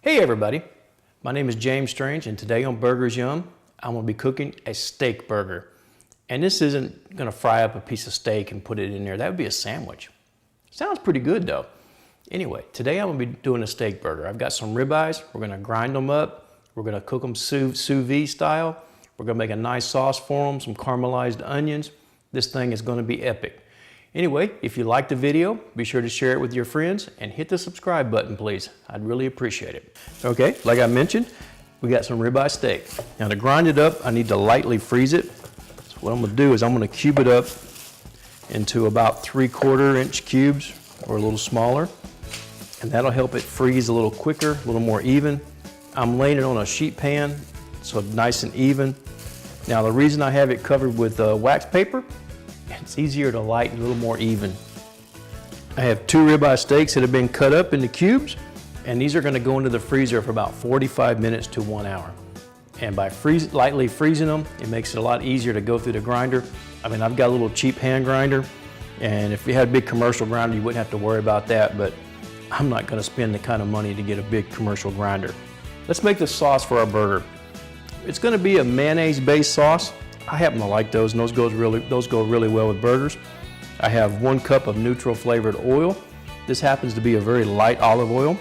Hey everybody, my name is James Strange and today on Burgers Yum, I'm going to be cooking a steak burger. And this isn't going to fry up a piece of steak and put it in there. That would be a sandwich. Sounds pretty good though. Anyway, today I'm going to be doing a steak burger. I've got some ribeyes. We're going to grind them up. We're going to cook them sous vide style. We're going to make a nice sauce for them, some caramelized onions. This thing is going to be epic. Anyway, if you liked the video, be sure to share it with your friends and hit the subscribe button, please. I'd really appreciate it. Okay, like I mentioned, we got some ribeye steak. Now to grind it up, I need to lightly freeze it. So what I'm gonna do is I'm gonna cube it up into about 3/4 inch cubes or a little smaller. And that'll help it freeze a little quicker, a little more even. I'm laying it on a sheet pan, so nice and even. Now the reason I have it covered with wax paper, it's easier to light and a little more even. I have 2 ribeye steaks that have been cut up into cubes, and these are going to go into the freezer for about 45 minutes to 1 hour. And by lightly freezing them, it makes it a lot easier to go through the grinder. I mean, I've got a little cheap hand grinder, and if you had a big commercial grinder, you wouldn't have to worry about that, but I'm not going to spend the kind of money to get a big commercial grinder. Let's make the sauce for our burger. It's going to be a mayonnaise-based sauce. I happen to like those, and those go really well with burgers. I have 1 cup of neutral flavored oil. This happens to be a very light olive oil.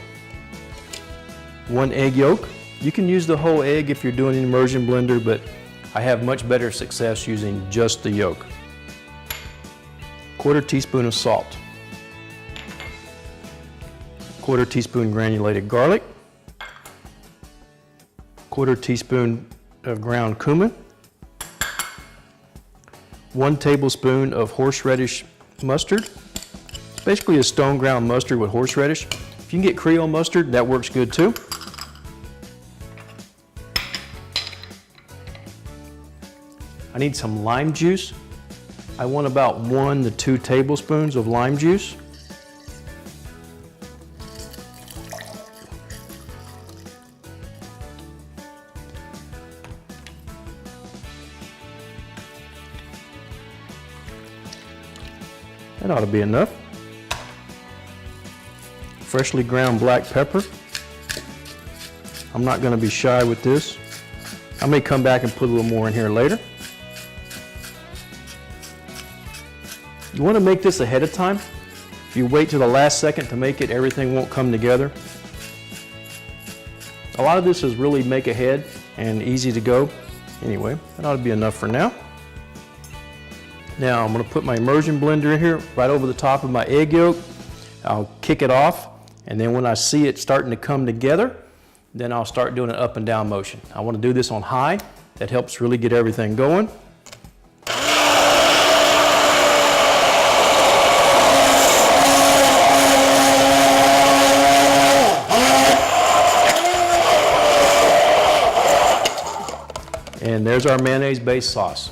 1 egg yolk. You can use the whole egg if you're doing an immersion blender, but I have much better success using just the yolk. 1/4 teaspoon of salt. 1/4 teaspoon granulated garlic. 1/4 teaspoon of ground cumin. 1 tablespoon of horseradish mustard. It's basically a stone ground mustard with horseradish. If you can get Creole mustard, that works good too. I need some lime juice. I want about 1 to 2 tablespoons of lime juice. That ought to be enough. Freshly ground black pepper. I'm not going to be shy with this. I may come back and put a little more in here later. You want to make this ahead of time. If you wait till the last second to make it, everything won't come together. A lot of this is really make ahead and easy to go. Anyway, that ought to be enough for now. Now I'm going to put my immersion blender in here right over the top of my egg yolk. I'll kick it off, and then when I see it starting to come together, then I'll start doing an up and down motion. I want to do this on high. That helps really get everything going. And there's our mayonnaise-based sauce.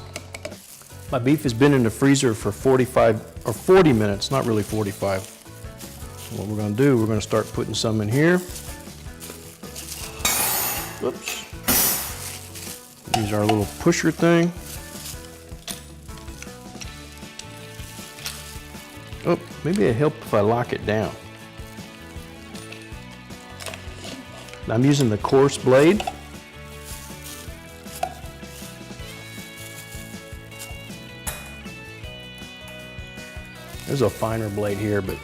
My beef has been in the freezer for 45 or 40 minutes, not really 45. What we're going to do, we're going to start putting some in here. Whoops. Use our little pusher thing. Oh, maybe it'd help if I lock it down. I'm using the coarse blade. There's a finer blade here, but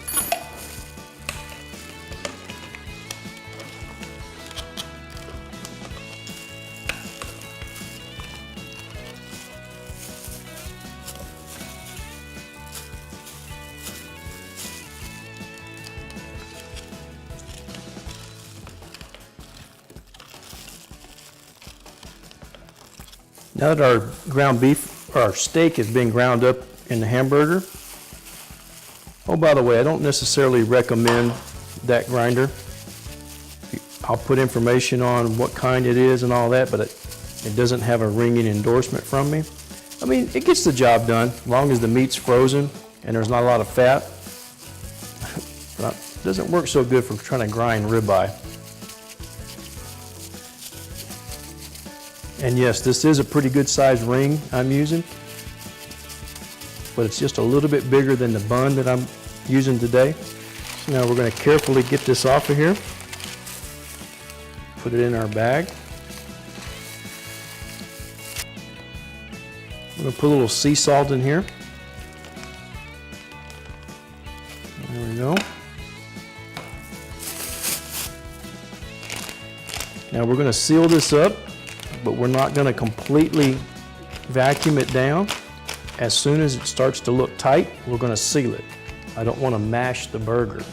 now that our ground beef, or our steak has been ground up in the hamburger. Oh, by the way, I don't necessarily recommend that grinder. I'll put information on what kind it is and all that, but it doesn't have a ringing endorsement from me. I mean, it gets the job done as long as the meat's frozen and there's not a lot of fat. But it doesn't work so good for trying to grind ribeye. And yes, this is a pretty good sized ring I'm using, but it's just a little bit bigger than the bun that I'm using today. So now we're going to carefully get this off of here. Put it in our bag. I'm going to put a little sea salt in here. There we go. Now we're going to seal this up, but we're not going to completely vacuum it down. As soon as it starts to look tight, we're going to seal it. I don't want to mash the burger.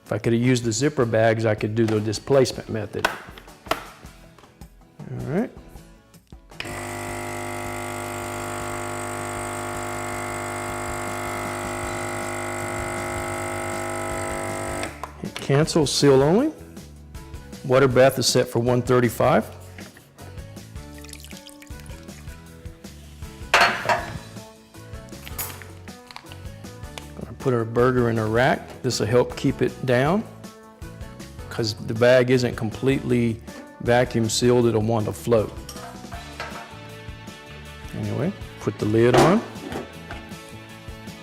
If I could have used the zipper bags, I could do the displacement method. All right. Hit cancel, seal only. Water bath is set for 135. Put our burger in a rack. This will help keep it down because the bag isn't completely vacuum sealed. It'll want to float. Anyway, put the lid on.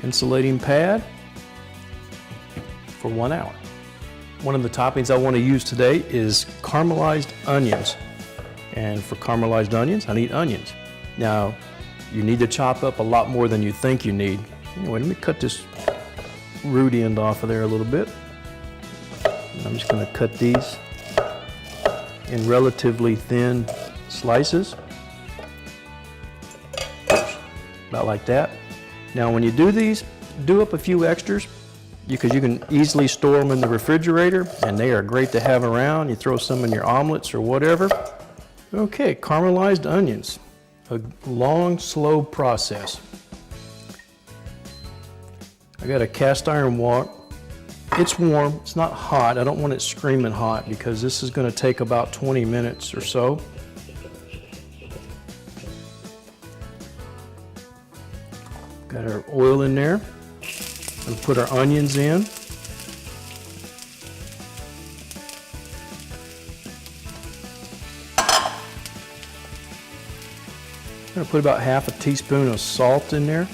Insulating pad for 1 hour. One of the toppings I want to use today is caramelized onions. And for caramelized onions, I need onions. Now, you need to chop up a lot more than you think you need. Anyway, let me cut this root end off of there a little bit. And I'm just going to cut these in relatively thin slices. About like that. Now when you do these, do up a few extras because you can easily store them in the refrigerator and they are great to have around. You throw some in your omelets or whatever. Okay, caramelized onions. A long, slow process. I got a cast iron wok. It's warm, it's not hot. I don't want it screaming hot because this is going to take about 20 minutes or so. Got our oil in there. We'll put our onions in. I'm going to put about half a teaspoon of salt in there.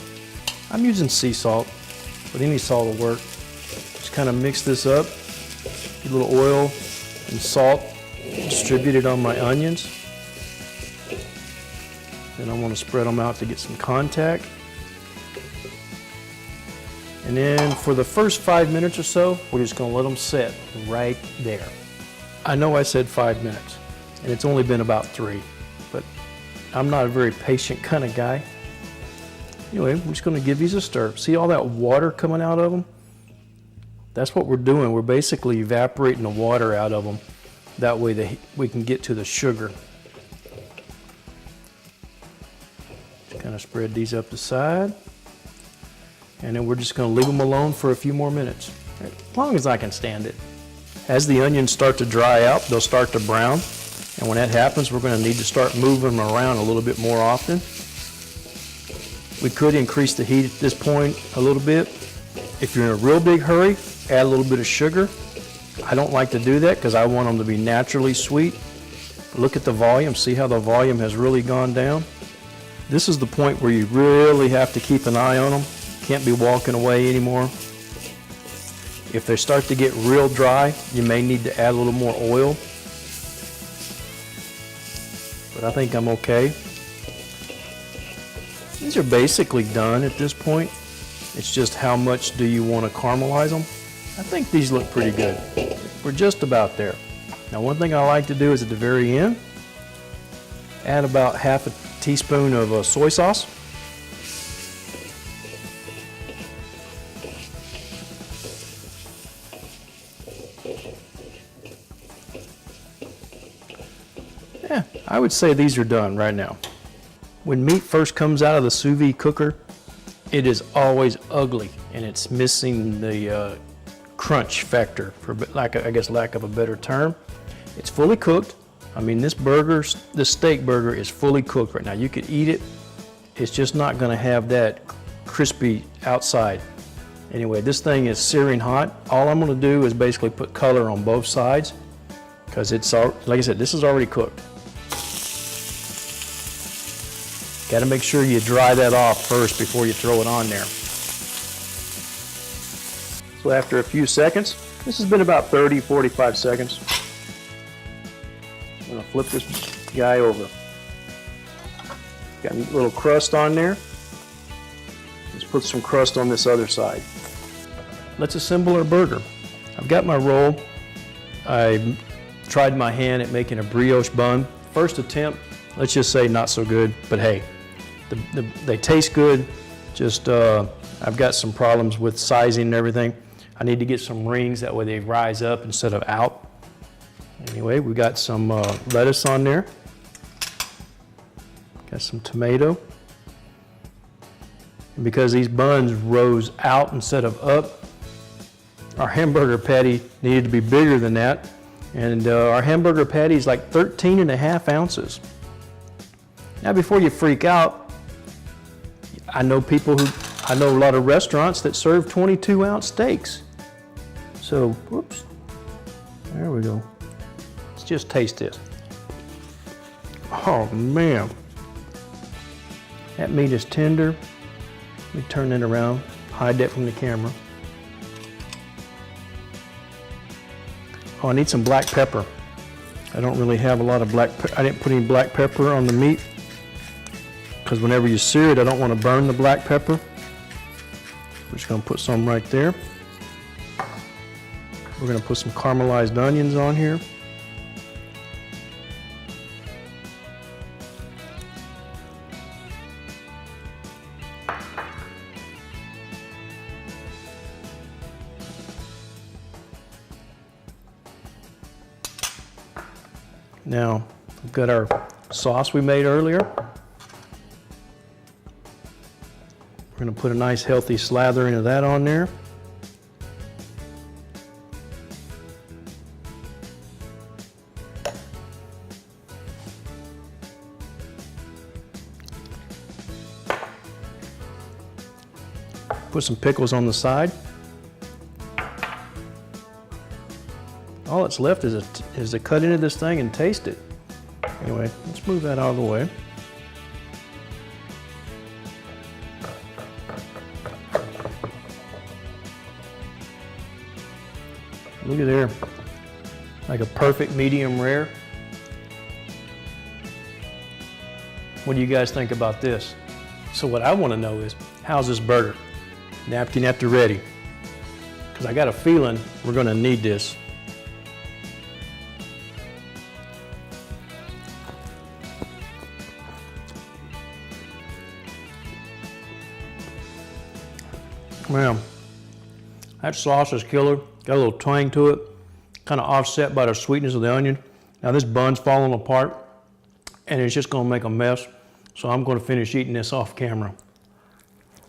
I'm using sea salt, but any salt will work. Just kind of mix this up. Get a little oil and salt distributed on my onions. Then I want to spread them out to get some contact. And then for the first 5 minutes or so, we're just going to let them sit right there. I know I said 5 minutes, and it's only been about 3, but I'm not a very patient kind of guy. Anyway, we're just going to give these a stir. See all that water coming out of them? That's what we're doing. We're basically evaporating the water out of them. That way we can get to the sugar. Just kind of spread these up the side. And then we're just going to leave them alone for a few more minutes, as long as I can stand it. As the onions start to dry out, they'll start to brown. And when that happens, we're going to need to start moving them around a little bit more often. We could increase the heat at this point a little bit. If you're in a real big hurry, add a little bit of sugar. I don't like to do that because I want them to be naturally sweet. Look at the volume. See how the volume has really gone down? This is the point where you really have to keep an eye on them. Can't be walking away anymore. If they start to get real dry, you may need to add a little more oil. But I think I'm okay. These are basically done at this point. It's just how much do you want to caramelize them. I think these look pretty good. We're just about there. Now one thing I like to do is at the very end, add about half a teaspoon of soy sauce. Yeah, I would say these are done right now. When meat first comes out of the sous vide cooker, it is always ugly and it's missing the crunch factor, for lack of a better term. It's fully cooked. I mean, this steak burger is fully cooked right now. You could eat it. It's just not going to have that crispy outside. Anyway, this thing is searing hot. All I'm going to do is basically put color on both sides because it's, like I said, this is already cooked. Got to make sure you dry that off first before you throw it on there. So after a few seconds, this has been about 30, 45 seconds. I'm gonna flip this guy over. Got a little crust on there. Let's put some crust on this other side. Let's assemble our burger. I've got my roll. I tried my hand at making a brioche bun. First attempt, let's just say not so good, but hey, they taste good. Just I've got some problems with sizing and everything. I need to get some rings, that way they rise up instead of out. Anyway, we got some lettuce on there. Got some tomato. And because these buns rose out instead of up, our hamburger patty needed to be bigger than that. And our hamburger patty is like 13.5 ounces. Now before you freak out, I know a lot of restaurants that serve 22-ounce steaks. So, whoops, there we go. Let's just taste this. Oh man, that meat is tender. Let me turn it around, hide that from the camera. Oh, I need some black pepper. I don't really have a lot of black pepper. I didn't put any black pepper on the meat because whenever you sear it, I don't want to burn the black pepper. We're just going to put some right there. We're going to put some caramelized onions on here. Now, we've got our sauce we made earlier. We're going to put a nice healthy slathering of that on there. Put some pickles on the side. All that's left is to cut into this thing and taste it. Anyway, let's move that out of the way. Look at there, like a perfect medium rare. What do you guys think about this? So what I want to know is, how's this burger? Napkin at the ready. Because I got a feeling we're going to need this. Man, that sauce is killer. Got a little twang to it, kind of offset by the sweetness of the onion. Now this bun's falling apart and it's just gonna make a mess. So I'm gonna finish eating this off camera.